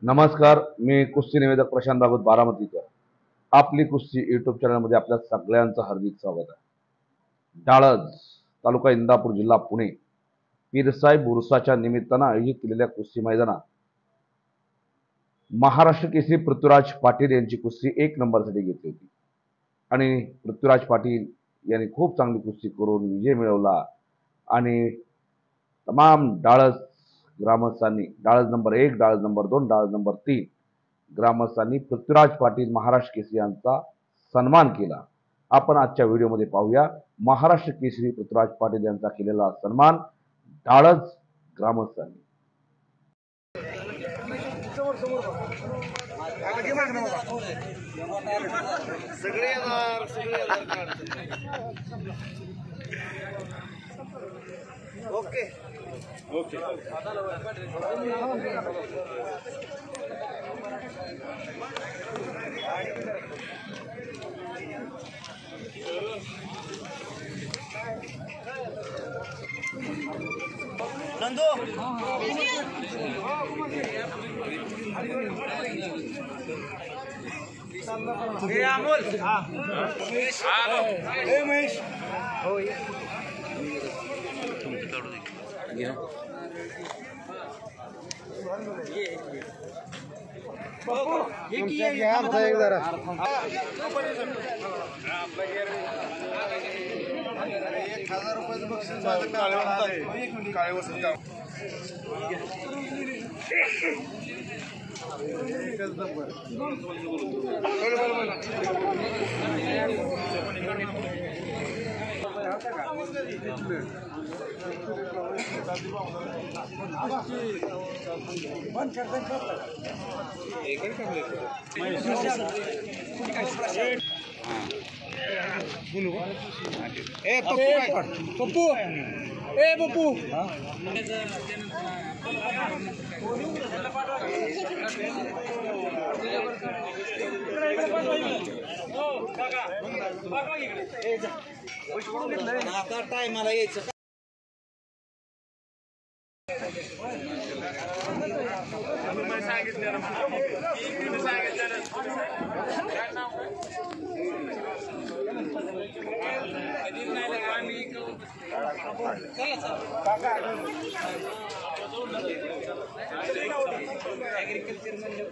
नमस्कार, मी कुस्ती निवेदक प्रशांत भागवत बारामतीकर. आपली कुस्ती यूट्यूब चॅनलमध्ये आपल्या सगळ्यांचं हार्दिक स्वागत आहे. डाळज तालुका इंदापूर जिल्हा पुणे पीरसाहेब उरुसाच्या निमित्तानं आयोजित केलेल्या कुस्ती मैदानात महाराष्ट्र केसरी पृथ्वीराज पाटील यांची कुस्ती 1 नंबरसाठी घेतली होती आणि पृथ्वीराज पाटील यांनी खूप चांगली कुस्ती करून विजय मिळवला आणि तमाम डाळज ग्रामस्थांनी डाळज नंबर 1, डाळज नंबर 2, डाळज नंबर 3 ग्रामस्थांनी पृथ्वीराज पाटील महाराष्ट्र केसरी यांचा सन्मान केला. आपण आजच्या व्हिडिओमध्ये पाहूया महाराष्ट्र केसरी पृथ्वीराज पाटील यांचा केलेला सन्मान डाळज ग्रामस्थांनी. ओके ओके नंदू हे अमोल हे महेश हो ₹1000 बक्षीस काळे वसंत पप्पू ए पप्पू आता टायमाला यायचं ऍग्रिकल्चर म्हणजे